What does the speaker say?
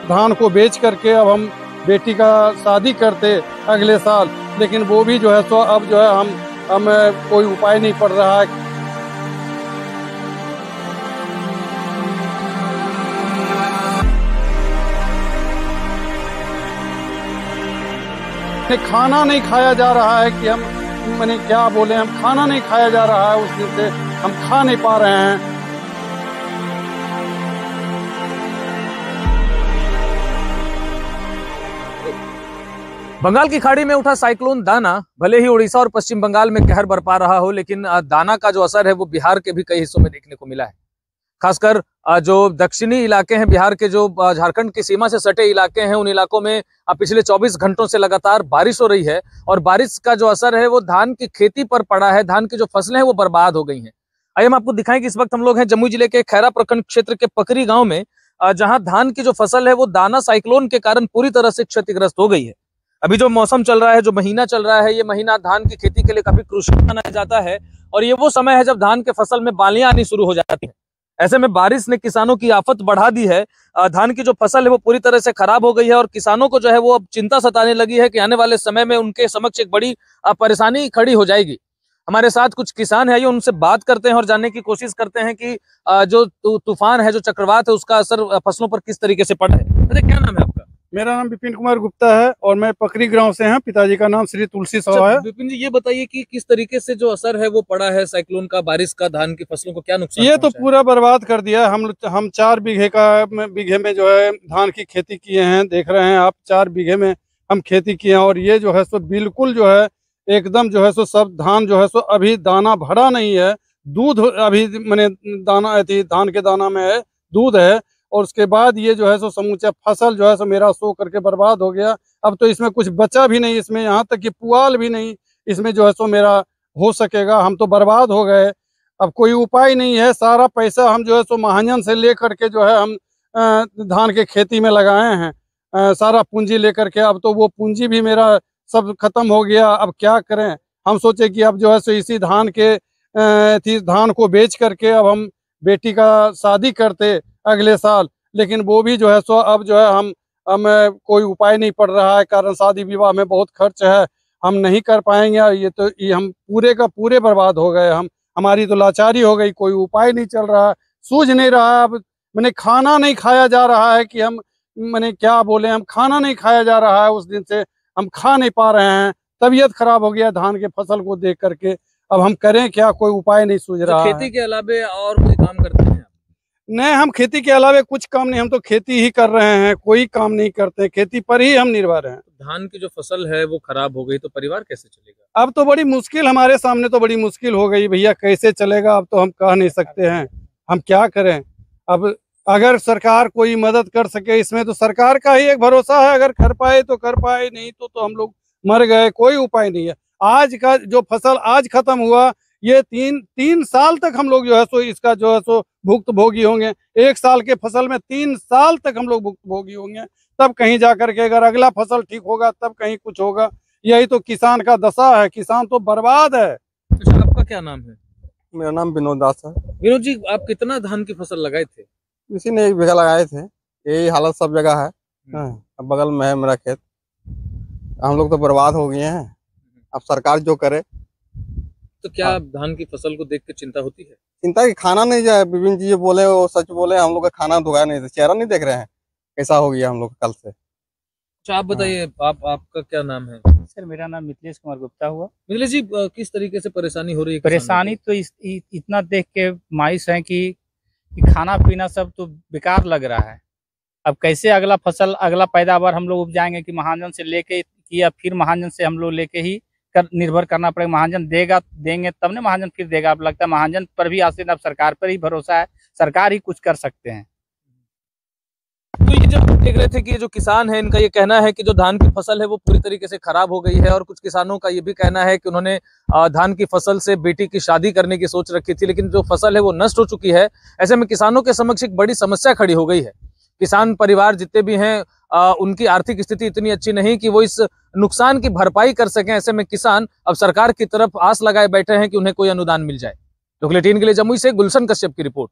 धान को बेच करके अब हम बेटी का शादी करते अगले साल, लेकिन वो भी जो है सो अब जो है हमें कोई उपाय नहीं पड़ रहा है। खाना नहीं खाया जा रहा है कि हम मैंने क्या बोले, हम खाना नहीं खाया जा रहा है, उस दिन से हम खा नहीं पा रहे हैं। बंगाल की खाड़ी में उठा साइक्लोन दाना भले ही उड़ीसा और पश्चिम बंगाल में कहर बरपा रहा हो, लेकिन दाना का जो असर है वो बिहार के भी कई हिस्सों में देखने को मिला है। खासकर जो दक्षिणी इलाके हैं बिहार के, जो झारखंड की सीमा से सटे इलाके हैं, उन इलाकों में पिछले 24 घंटों से लगातार बारिश हो रही है और बारिश का जो असर है वो धान की खेती पर पड़ा है। धान की जो फसलें हैं वो बर्बाद हो गई हैं। आइए हम आपको दिखाएं कि इस वक्त हम लोग हैं जमुई जिले के खैरा प्रखंड क्षेत्र के पकरी गांव में, जहां धान की जो फसल है वो दाना साइक्लोन के कारण पूरी तरह से क्षतिग्रस्त हो गई है। अभी जो मौसम चल रहा है, जो महीना चल रहा है, ये महीना धान की खेती के लिए काफी क्रूशियल माना जाता है और ये वो समय है जब धान के फसल में बालियां आनी शुरू हो जाती हैं। ऐसे में बारिश ने किसानों की आफत बढ़ा दी है। धान की जो फसल है वो पूरी तरह से खराब हो गई है और किसानों को जो है वो अब चिंता सताने लगी है कि आने वाले समय में उनके समक्ष एक बड़ी परेशानी खड़ी हो जाएगी। हमारे साथ कुछ किसान है, ये उनसे बात करते हैं और जानने की कोशिश करते हैं कि जो तूफान है, जो चक्रवात है, उसका असर फसलों पर किस तरीके से पड़ा है। अरे क्या नाम है आपका? मेरा नाम विपिन कुमार गुप्ता है और मैं पकरी गांव से हैं। पिताजी का नाम श्री तुलसी साव है। विपिन जी, ये बताइए कि किस तरीके से जो असर है वो पड़ा है साइक्लोन का, बारिश का, धान की फसलों को क्या नुकसान? ये तो पूरा बर्बाद कर दिया। हम 4 बीघे में जो है धान की खेती किए हैं। देख रहे हैं आप, 4 बीघे में हम खेती किए हैं और ये जो है सो बिल्कुल जो है एकदम जो है सो सब धान जो है सो अभी दाना भरा नहीं है। दूध अभी मैंने दाना धान के दाना में है, दूध है, और उसके बाद ये जो है सो समूचा फसल जो है सो मेरा सो करके बर्बाद हो गया। अब तो इसमें कुछ बचा भी नहीं, इसमें यहाँ तक कि पुआल भी नहीं इसमें जो है सो मेरा हो सकेगा। हम तो बर्बाद हो गए। अब कोई उपाय नहीं है। सारा पैसा हम जो है सो महाजन से ले करके जो है हम धान के खेती में लगाए हैं, सारा पूंजी लेकर के। अब तो वो पूंजी भी मेरा सब खत्म हो गया। अब क्या करें? हम सोचे कि अब जो है सो इसी धान को बेच करके अब हम बेटी का शादी करते अगले साल, लेकिन वो भी जो है सो अब जो है हमें कोई उपाय नहीं पड़ रहा है। कारण शादी विवाह में बहुत खर्च है, हम नहीं कर पाएंगे। ये हम पूरे का पूरे बर्बाद हो गए। हमारी तो लाचारी हो गई, कोई उपाय नहीं चल रहा, सूझ नहीं रहा। अब मैंने खाना नहीं खाया जा रहा है कि मैंने क्या बोले, हम खाना नहीं खाया जा रहा है, उस दिन से हम खा नहीं पा रहे हैं। तबीयत खराब हो गया धान के फसल को देख करके। अब हम करें क्या? कोई उपाय नहीं सूझ रहा है। खेती के अलावे और कोई काम करते हैं? नहीं, हम खेती के अलावे कुछ काम नहीं, हम तो खेती ही कर रहे हैं, कोई काम नहीं करते, खेती पर ही हम निर्भर हैं। धान की जो फसल है वो खराब हो गई तो परिवार कैसे चलेगा? अब तो बड़ी मुश्किल, हमारे सामने तो बड़ी मुश्किल हो गई भैया। कैसे चलेगा अब तो हम कह नहीं सकते हैं, हम क्या करें। अब अगर सरकार कोई मदद कर सके इसमें, तो सरकार का ही एक भरोसा है। अगर कर पाए तो कर पाए, नहीं तो हम लोग मर गए। कोई उपाय नहीं है। आज का जो फसल आज खत्म हुआ, ये तीन साल तक हम लोग जो है सो इसका जो है सो भुक्त भोगी होंगे। 1 साल के फसल में 3 साल तक हम लोग भुक्त भोगी होंगे, तब कहीं जाकर के अगर अगला फसल ठीक होगा तब कहीं कुछ होगा। यही तो किसान का दशा है। किसान तो बर्बाद है। अच्छा, आपका क्या नाम है? मेरा नाम विनोद दास है। विनोद जी, आप कितना धान की फसल लगाए थे? इसी ने 1 बीघा लगाए थे। यही हालत सब जगह है। अब बगल में है मेरा खेत। हम लोग तो बर्बाद हो गए हैं। अब सरकार जो करे। तो क्या धान की फसल को देख के चिंता होती है? चिंता की खाना नहीं जाए। विपिन जी बोले वो सच बोले, हम लोग का खाना धोया नहीं, चेहरा नहीं देख रहे हैं कैसा हो गया हम लोग कल से। अच्छा, आप बताइए, आपका क्या नाम है? सर, मेरा नाम मिथिलेश कुमार गुप्ता हुआ। मिथिलेश जी, किस तरीके से परेशानी हो रही है? परेशानी तो इतना देख के मायूस है कि खाना पीना सब तो बेकार लग रहा है। अब कैसे अगला फसल, अगला पैदावार हम लोग उपजाएंगे कि महाजन से लेके, या फिर महाजन से हम लोग लेके ही निर्भर करना पड़ेगा। महाजन देंगे तब ना महाजन फिर देगा। अब लगता है महाजन पर भी आश्रित, अब सरकार पर ही भरोसा है, सरकार ही कुछ कर सकते हैं। तो ये जब देख रहे थे कि जो किसान है, इनका ये कहना है कि जो धान की फसल है वो पूरी तरीके से खराब हो गई है और कुछ किसानों का ये भी कहना है कि उन्होंने धान की फसल से बेटी की शादी करने की सोच रखी थी, लेकिन जो फसल है वो नष्ट हो चुकी है। ऐसे में किसानों के समक्ष एक बड़ी समस्या खड़ी हो गई है। किसान परिवार जितने भी हैं, उनकी आर्थिक स्थिति इतनी अच्छी नहीं कि वो इस नुकसान की भरपाई कर सकें। ऐसे में किसान अब सरकार की तरफ आस लगाए बैठे हैं कि उन्हें कोई अनुदान मिल जाए। लोकल 18 के लिए जमुई से गुलशन कश्यप की रिपोर्ट।